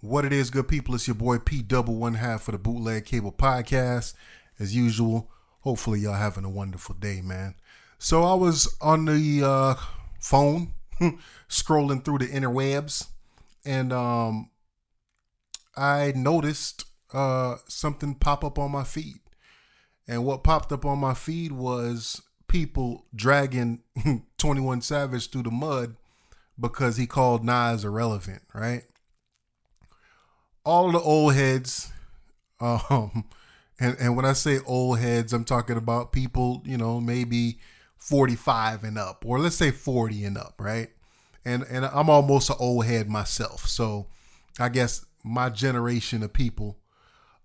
What it is, good people, it's your boy P double one half for the Bootleg Cable Podcast. As usual, hopefully y'all having a wonderful day, man. So I was on the phone scrolling through the interwebs, and I noticed something pop up on my feed. And what popped up on my feed was people dragging 21 Savage through the mud because he called Nas irrelevant, right? All of the old heads, and when I say old heads, I'm talking about people, maybe 45 and up, or let's say 40 and up, right? And I'm almost an old head myself, so I guess my generation of people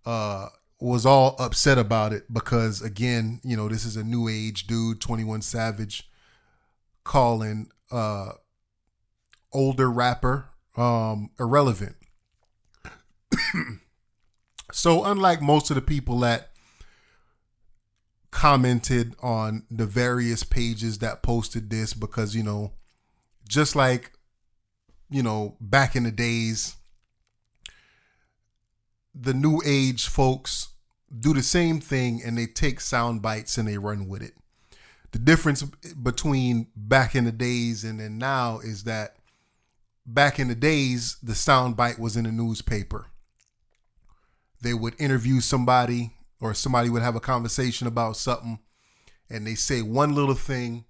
was all upset about it because, again, this is a new age dude, 21 Savage, calling older rapper irrelevant. So unlike most of the people that commented on the various pages that posted this, because, just like, back in the days, the new age folks do the same thing and they take sound bites and they run with it. The difference between back in the days and then now is that back in the days, the sound bite was in a newspaper. They would interview somebody or somebody would have a conversation about something and they say one little thing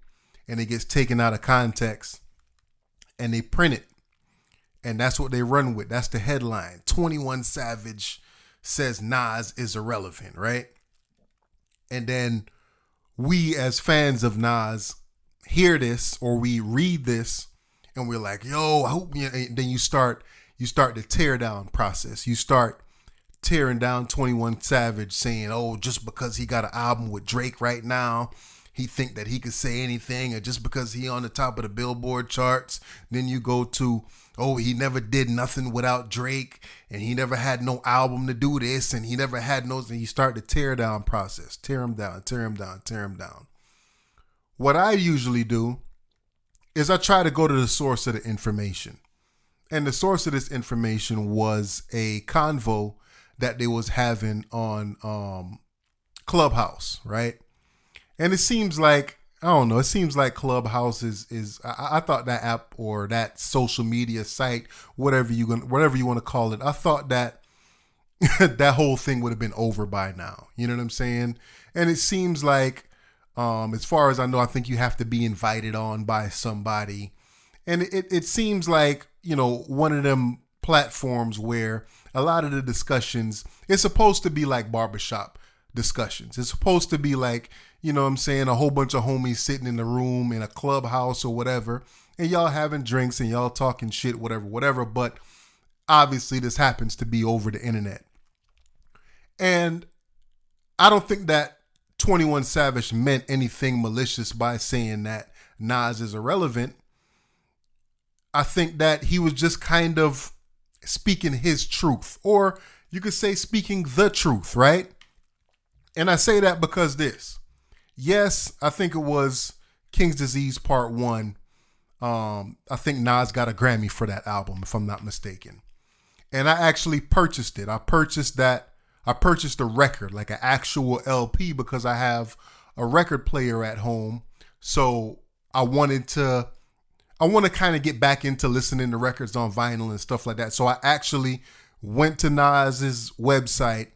and it gets taken out of context and they print it. And that's what they run with. That's the headline. 21 Savage says Nas is irrelevant, right? And then we as fans of Nas hear this or we read this and we're like, yo, I hope you, and then you start the tear down process. You start tearing down 21 Savage saying, oh, just because he got an album with Drake right now, he think that he could say anything, or just because he on the top of the Billboard charts. Then you go to, oh, he never did nothing without Drake, and he never had no album to do this, and he never had no, and you start the tear down process. Tear him down, tear him down, tear him down. What I usually do is I try to go to the source of the information. And the source of this information was a convo that they was having on Clubhouse, right? And it seems like, I don't know, it seems like Clubhouse is I thought that app or that social media site, whatever you want to call it, I thought that that whole thing would have been over by now. You know what I'm saying? And it seems like, as far as I know, I think you have to be invited on by somebody. And it seems like, one of them platforms where a lot of the discussions, it's supposed to be like barbershop discussions. It's supposed to be like, a whole bunch of homies sitting in the room in a clubhouse or whatever, and y'all having drinks and y'all talking shit, whatever. But obviously this happens to be over the internet. And I don't think that 21 Savage meant anything malicious by saying that Nas is irrelevant. I think that he was just kind of speaking his truth, or you could say speaking the truth, right? And I say that because yes, I think it was King's Disease Part 1. I think Nas got a Grammy for that album, if I'm not mistaken. And I actually purchased it. I purchased a record, like an actual LP, because I have a record player at home. So I want to kind of get back into listening to records on vinyl and stuff like that. So I actually went to Nas's website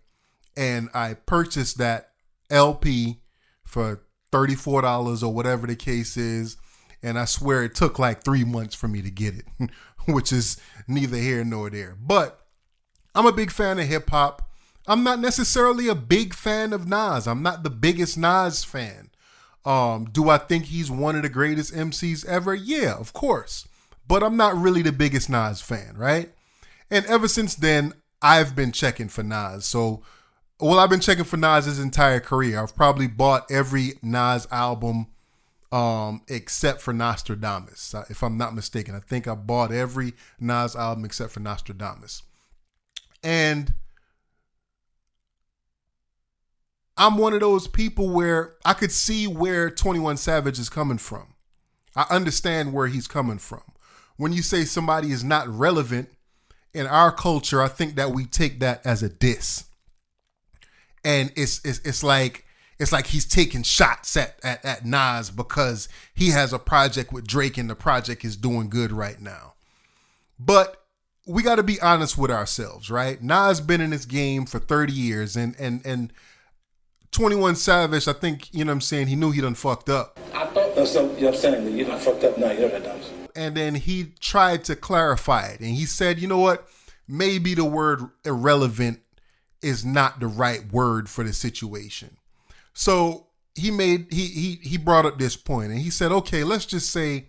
and I purchased that LP for $34 or whatever the case is. And I swear it took like 3 months for me to get it, which is neither here nor there. But I'm a big fan of hip hop. I'm not necessarily a big fan of Nas. I'm not the biggest Nas fan. Do I think he's one of the greatest MCs ever? Yeah, of course. But I'm not really the biggest Nas fan, right? And ever since then, I've been checking for Nas. I've been checking for Nas his entire career. I've probably bought every Nas album except for Nostradamus, if I'm not mistaken. I think I bought every Nas album except for Nostradamus. And I'm one of those people where I could see where 21 Savage is coming from. I understand where he's coming from. When you say somebody is not relevant, in our culture, I think that we take that as a diss, and it's like he's taking shots at Nas because he has a project with Drake and the project is doing good right now. But we got to be honest with ourselves, right? Nas been in this game for 30 years, and 21 Savage, I think, you know what I'm saying, he knew he done fucked up. I thought that's what I'm saying, that you done fucked up now, you're done. And then he tried to clarify it, and he said, you know what, maybe the word irrelevant is not the right word for the situation. So he brought up this point, and he said, okay, let's just say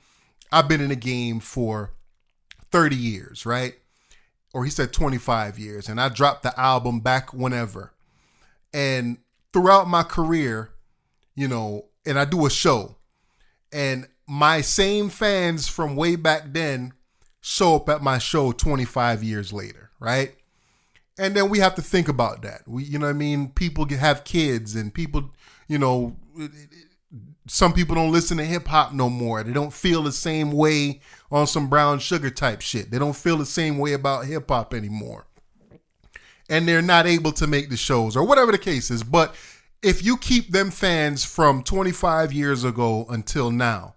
I've been in the game for 30 years, right? Or he said 25 years, and I dropped the album back whenever. And throughout my career, you know, and I do a show, and my same fans from way back then show up at my show 25 years later, right? And then we have to think about that. You know what I mean? People have kids, and people, you know, some people don't listen to hip hop no more. They don't feel the same way on some brown sugar type shit. They don't feel the same way about hip hop anymore. And they're not able to make the shows or whatever the case is. But if you keep them fans from 25 years ago until now,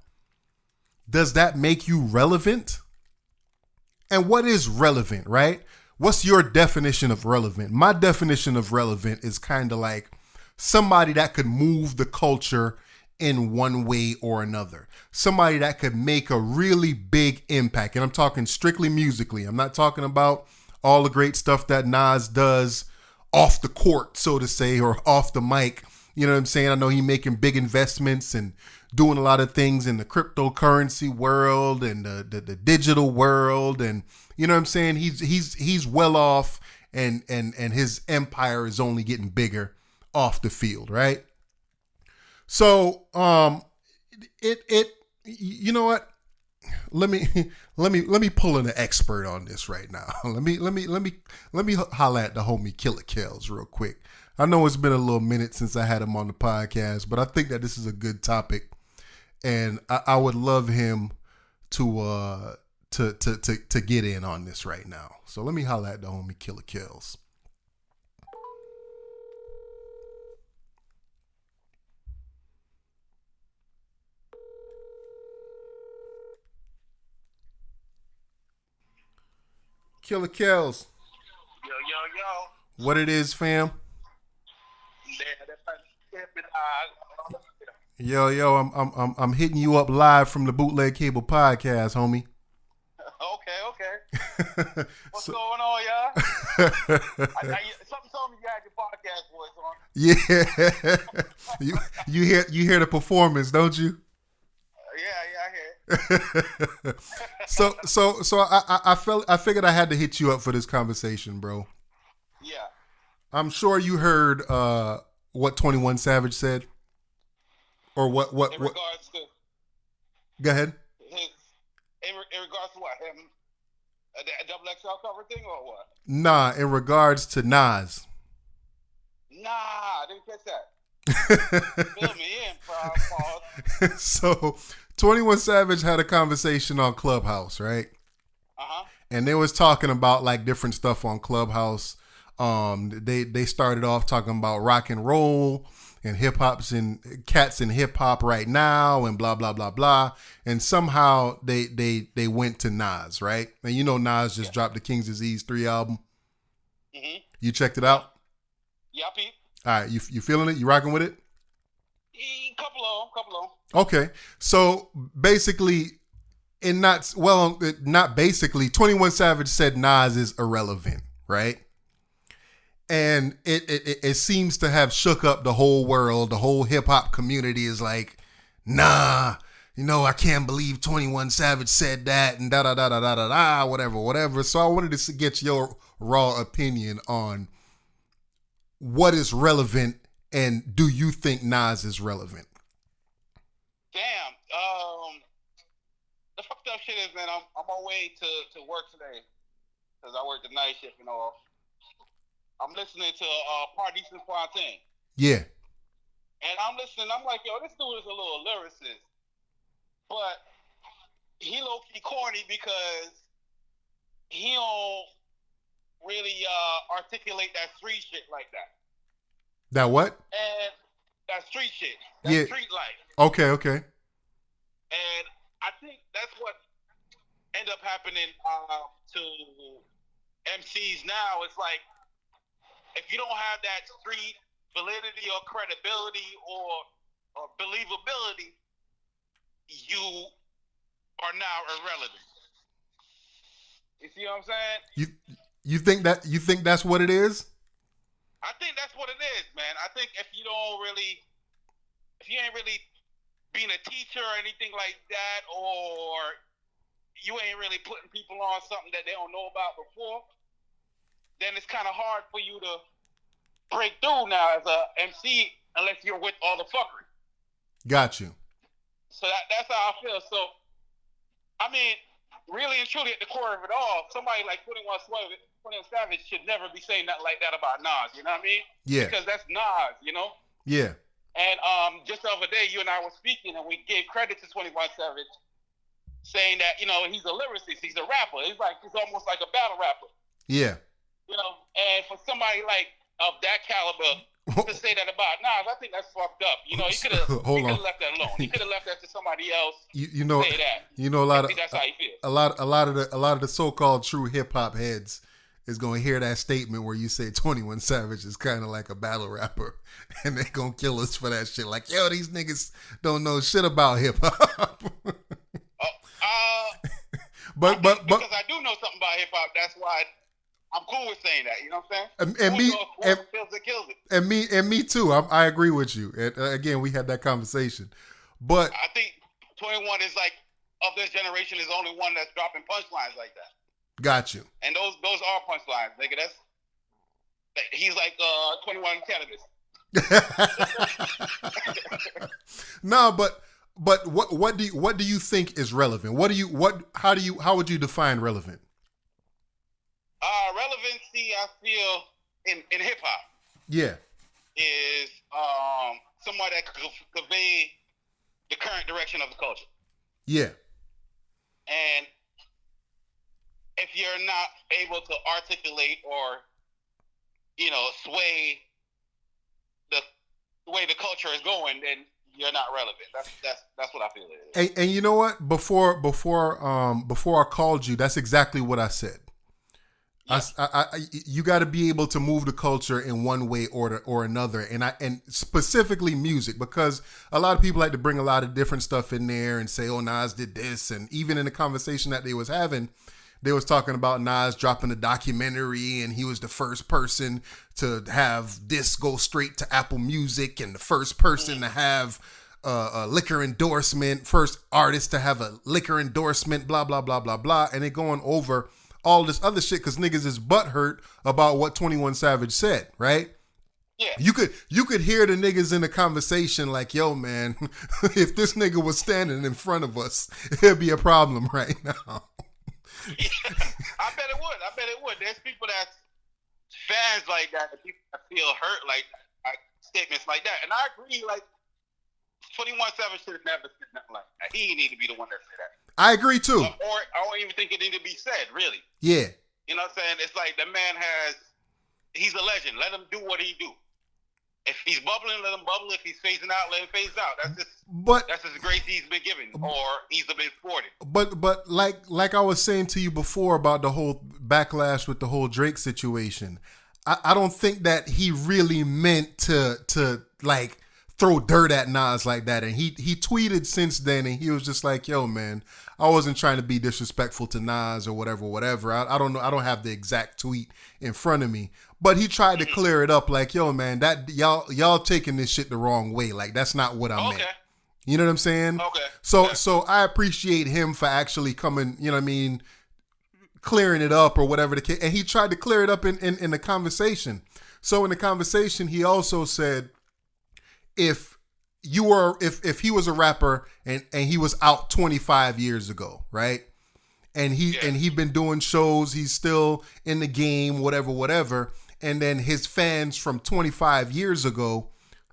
does that make you relevant? And what is relevant, right? What's your definition of relevant? My definition of relevant is kind of like somebody that could move the culture in one way or another. Somebody that could make a really big impact. And I'm talking strictly musically. I'm not talking about all the great stuff that Nas does off the court, so to say, or off the mic. You know what I'm saying? I know he's making big investments and doing a lot of things in the cryptocurrency world and the digital world. And you know what I'm saying? He's well off, and his empire is only getting bigger off the field, right? So, you know what? Let me pull in an expert on this right now. Let me holler at the homie Killer Kells real quick. I know it's been a little minute since I had him on the podcast, but I think that this is a good topic, and I would love him to get in on this right now. So let me holler at the homie Killer Kells. Killer Kells. Yo. What it is, fam? Yo, I'm hitting you up live from the Bootleg Cable podcast, homie. Okay. What's going on, y'all? Something told me you had your podcast voice on. Yeah. you hear the performance, don't you? Yeah, I hear. So I figured I had to hit you up for this conversation, bro. Yeah. I'm sure you heard what 21 Savage said, or what in regards to. Go ahead. In regards to what, him, a double XL cover thing or what? Nah, in regards to Nas. Nah, I didn't catch that. Fill me in, pause. So 21 Savage had a conversation on Clubhouse, right? Uh-huh. And they was talking about like different stuff on Clubhouse. They started off talking about rock and roll and hip hop's and cats in hip hop right now and blah blah blah blah. And somehow they went to Nas, right? And you know Nas just dropped the King's Disease 3 album. Mm-hmm. You checked it out? Yeah, Pete. All right, you feeling it? You rocking with it? Couple of them. Okay, so basically, not basically, 21 Savage said Nas is irrelevant, right? And it seems to have shook up the whole world. The whole hip hop community is like, nah, you know, I can't believe 21 Savage said that and da da da da da da whatever. So I wanted to get your raw opinion on what is relevant, and do you think Nas is relevant? Damn. The fucked up shit is, man, I'm on my way to work today because I work the night shift and all. I'm listening to Party Eastern Fontaine. Yeah. And I'm listening. I'm like, yo, this dude is a little lyricist, but he low key corny because he don't really articulate that street shit like that. That what? And that street shit, that Yeah. street life. Okay. And I think that's what end up happening to MCs now. It's like, if you don't have that street validity or credibility or believability, you are now irrelevant. You see what I'm saying? You think that's what it is? I think that's what it is, man. I think if you ain't really being a teacher or anything like that, or you ain't really putting people on something that they don't know about before, then it's kind of hard for you to break through now as a MC unless you're with all the fuckery. Got you. So that's how I feel. So, I mean, really and truly at the core of it all, somebody like 21 Savage should never be saying nothing like that about Nas, you know what I mean? Yeah. Because that's Nas, you know? Yeah. And just the other day, you and I were speaking, and we gave credit to 21 Savage, saying that, you know, he's a lyricist, he's a rapper. He's almost like a battle rapper. Yeah. You know, and for somebody like of that caliber to say that about Nas, I think that's fucked up. You know, he could have left that alone. He could have left that to somebody else. You know, say that. You know, that's how he feels. A lot of the so-called true hip hop heads is gonna hear that statement where you say 21 Savage is kind of like a battle rapper, and they gonna kill us for that shit. Like, yo, these niggas don't know shit about hip hop. But because I do know something about hip hop, that's why I'm cool with saying that. You know what I'm saying? And me too. I agree with you. And again, we had that conversation. But I think 21 is like, of this generation, is the only one that's dropping punchlines like that. Got you. And those are punchlines, nigga. He's like 21 cannabis. No, but what do you think is relevant? How would you define relevant? Relevancy, I feel, in hip hop, yeah, is somebody that could convey the current direction of the culture. Yeah. And if you're not able to articulate or, you know, sway the way the culture is going, then you're not relevant. That's what I feel it is. And you know what? Before I called you, that's exactly what I said. Yeah. You got to be able to move the culture in one way or another, and specifically music, because a lot of people like to bring a lot of different stuff in there and say, "Oh, Nas did this," and even in the conversation that they was having, they was talking about Nas dropping a documentary, and he was the first person to have this go straight to Apple Music, and the first person to have a liquor endorsement, first artist to have a liquor endorsement, blah blah blah blah blah, and they going over all this other shit because niggas is butthurt about what 21 Savage said, right? Yeah. You could hear the niggas in the conversation like, yo, man, if this nigga was standing in front of us, it'd be a problem right now. I bet it would. There's people that's fans like that people that feel hurt like statements like that. And I agree, like 21 Savage should have never said nothing like that. He need to be the one that said that. I agree too. Or I don't even think it need to be said, really. Yeah. You know what I'm saying? It's like the man he's a legend. Let him do what he do. If he's bubbling, let him bubble. If he's phasing out, let him phase out. That's just grace he's been given, or he's been sported. But like I was saying to you before about the whole backlash with the whole Drake situation, I don't think that he really meant to like throw dirt at Nas like that. And he tweeted since then, and he was just like, yo, man, I wasn't trying to be disrespectful to Nas or whatever. I don't know. I don't have the exact tweet in front of me, but he tried to clear it up like, yo, man, that y'all taking this shit the wrong way. Like, that's not what I meant. You know what I'm saying? Okay. So I appreciate him for actually coming, you know what I mean, clearing it up or whatever the case. And he tried to clear it up in the conversation. So in the conversation, he also said, if he was a rapper and he was out 25 years ago, right? And he'd been doing shows, he's still in the game, whatever. And then his fans from 25 years ago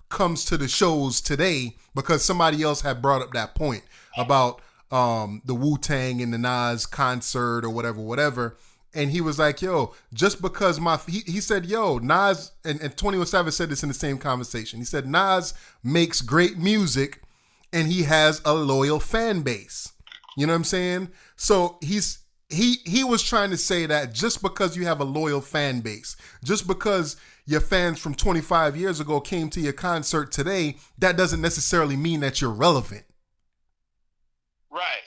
comes to the shows today because somebody else had brought up that point about the Wu-Tang and the Nas concert or whatever. And he was like, yo, just because he said, yo, Nas, and 21 Savage said this in the same conversation. He said, Nas makes great music and he has a loyal fan base. You know what I'm saying? So he was trying to say that just because you have a loyal fan base, just because your fans from 25 years ago came to your concert today, that doesn't necessarily mean that you're relevant. Right.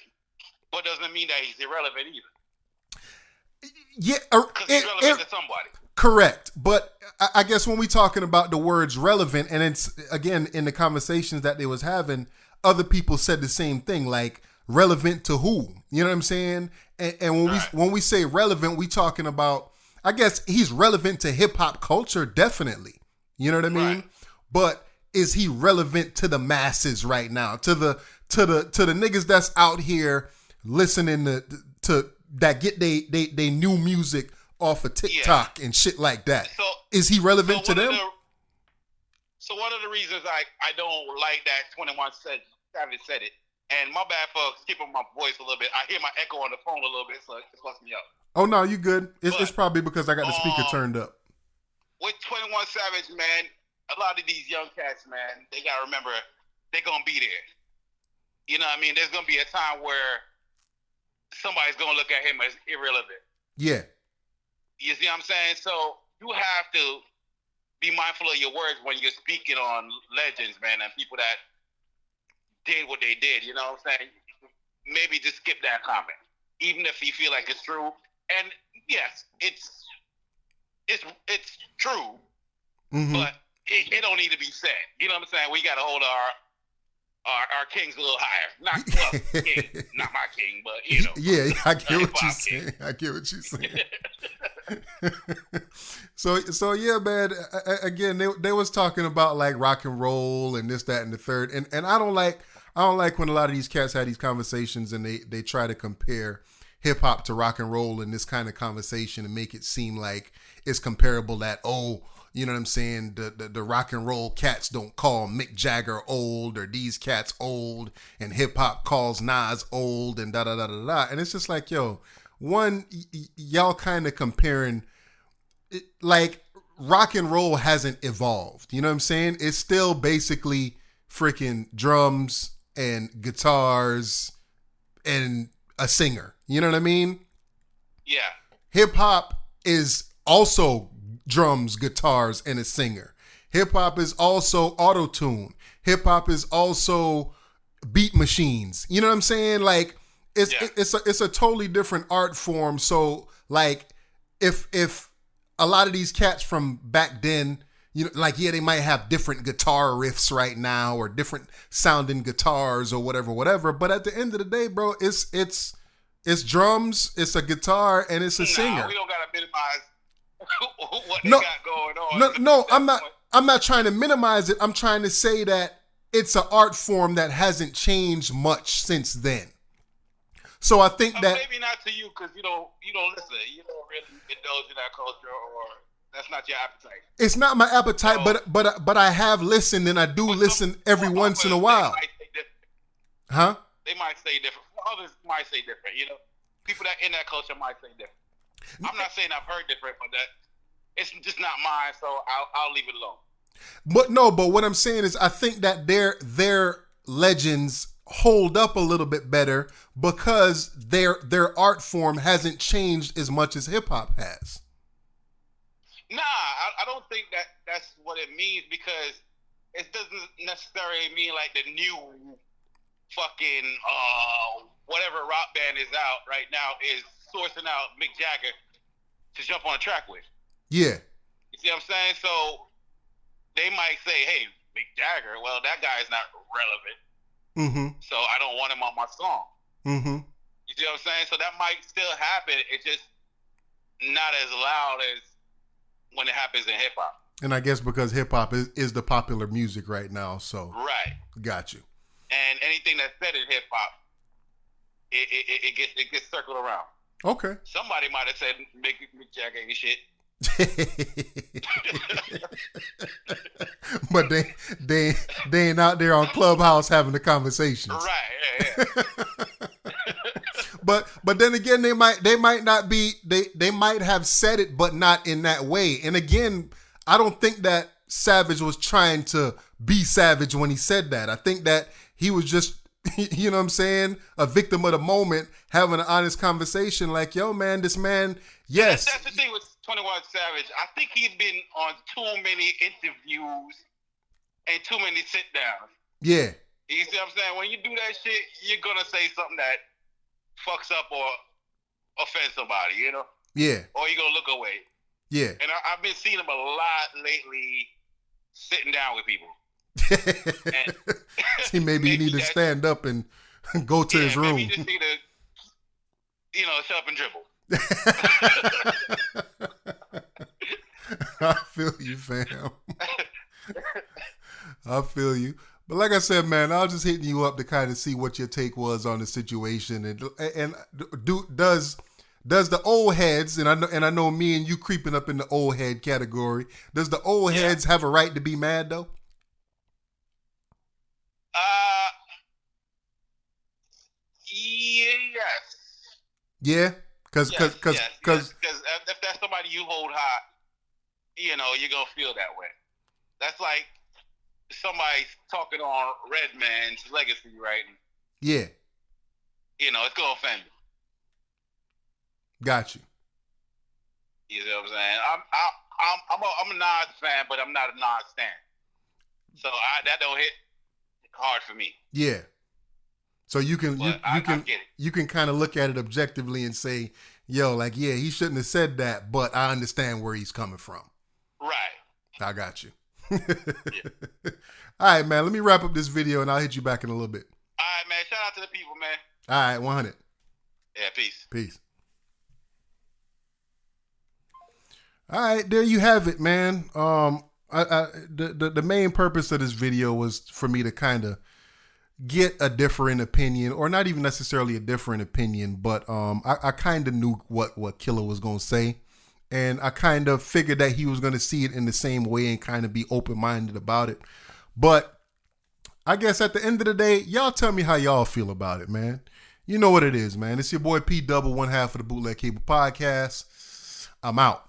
But doesn't mean that he's irrelevant either. Yeah. Because he's relevant to somebody. Correct. But I guess when we talking about the words relevant, and it's, again, in the conversations that they was having, other people said the same thing, like, relevant to who? You know what I'm saying? And when we say relevant, we talking about, I guess he's relevant to hip hop culture, definitely. You know what I mean? Right. But is he relevant to the masses right now? To the niggas that's out here listening to that get they new music off of TikTok and shit like that. So, is he relevant to them? So one of the reasons I don't like that 21 Savage said it, and my bad for skipping my voice a little bit. I hear my echo on the phone a little bit, so it fucks me up. Oh no, you good. It's probably because I got the speaker turned up. With 21 Savage, man, a lot of these young cats, man, they gotta remember they're gonna be there. You know what I mean? There's gonna be a time where somebody's gonna look at him as irrelevant. Yeah. You see what I'm saying? So you have to be mindful of your words when you're speaking on legends, man, and people that did what they did. You know what I'm saying? Maybe just skip that comment, even if you feel like it's true. And yes, it's true, but it don't need to be said. You know what I'm saying? We got to hold our kings a little higher. Not king, not my king, but you know. Yeah, I get what you're saying. I get what you're saying. So yeah, man. Again, they was talking about like rock and roll and this, that, and the third. And I don't like when a lot of these cats have these conversations and they try to compare hip hop to rock and roll in this kind of conversation and make it seem like it's comparable. That you know what I'm saying? The rock and roll cats don't call Mick Jagger old, or these cats old, and hip hop calls Nas old, and da da da da da. And it's just like, yo, y'all kind of comparing, like, rock and roll hasn't evolved. You know what I'm saying? It's still basically freaking drums and guitars and a singer. You know what I mean? Yeah. Hip hop is also drums, guitars, and a singer. Hip hop is also auto-tune. Hip hop is also beat machines. You know what I'm saying? Like, it's a totally different art form. So like, if a lot of these cats from back then, you know, like, yeah, they might have different guitar riffs right now or different sounding guitars or whatever. But at the end of the day, bro, it's drums, it's a guitar, and it's a singer. We don't gotta minimize what they got going on. No, I'm not trying to minimize it. I'm trying to say that it's an art form that hasn't changed much since then. So I think that maybe not to you because you don't listen. You don't really indulge in that culture, or that's not your appetite. It's not my appetite, so, but I have listened, and I do listen every once in a while. Huh? They might say different. Others might say different. You know, people that in that culture might say different. I'm not saying I've heard different, but that it's just not mine, so I'll leave it alone. But what I'm saying is, I think that their legends hold up a little bit better because their art form hasn't changed as much as hip hop has. Nah, I don't think that's what it means, because it doesn't necessarily mean like the new fucking whatever rock band is out right now is sourcing out Mick Jagger to jump on a track with. Yeah. You see what I'm saying? So they might say, hey, Mick Jagger, well, that guy is not relevant. Mm-hmm. So I don't want him on my song. Mm-hmm. You see what I'm saying? So that might still happen. It's just not as loud as when it happens in hip hop. And I guess because hip hop is the popular music right now. So right. Got you. And anything that's said in hip hop, it gets circled around. Okay. Somebody might have said Mick Jagger ain't shit. But they ain't out there on Clubhouse having a conversation. Right, yeah. but then again, they might not be, they might have said it, but not in that way. And again, I don't think that Savage was trying to be savage when he said that. I think that he was just, you know what I'm saying, a victim of the moment, having an honest conversation like, yo, man, this man, yes. That's the thing with 21 Savage. I think he's been on too many interviews and too many sit-downs. Yeah. You see what I'm saying? When you do that shit, you're going to say something that fucks up or offends somebody, you know? Yeah. Or you're going to look away. Yeah. And I've been seeing him a lot lately sitting down with people. See, maybe you need to stand up and go to his room. Maybe you just need to, shut up and dribble. I feel you, fam. I feel you. But like I said, man, I was just hitting you up to kind of see what your take was on the situation, and does the old heads, and I know me and you creeping up in the old head category, does the old heads have a right to be mad though? Yes. Yeah, because if that's somebody you hold high, you're gonna feel that way. That's like somebody talking on Redman's legacy, right? Yeah. It's gonna offend me. Got you. You know what I'm saying? I'm a Nas fan, but I'm not a Nas stan. So that don't hit hard for me. Yeah. So you can I get it. You can kind of look at it objectively and say, yo, like, yeah, he shouldn't have said that, but I understand where he's coming from. Right. I got you. Yeah. All right, man. Let me wrap up this video and I'll hit you back in a little bit. All right, man. Shout out to the people, man. All right, 100. Yeah, peace. Peace. All right, there you have it, man. The main purpose of this video was for me to kind of get a different opinion, or not even necessarily a different opinion, but I kind of knew what Killer was gonna say, and I kind of figured that he was gonna see it in the same way and kind of be open-minded about it. But I guess at the end of the day, y'all tell me how y'all feel about it, man. You know what it is, man. It's your boy P Double, one half of the Bootleg Cable Podcast. I'm out.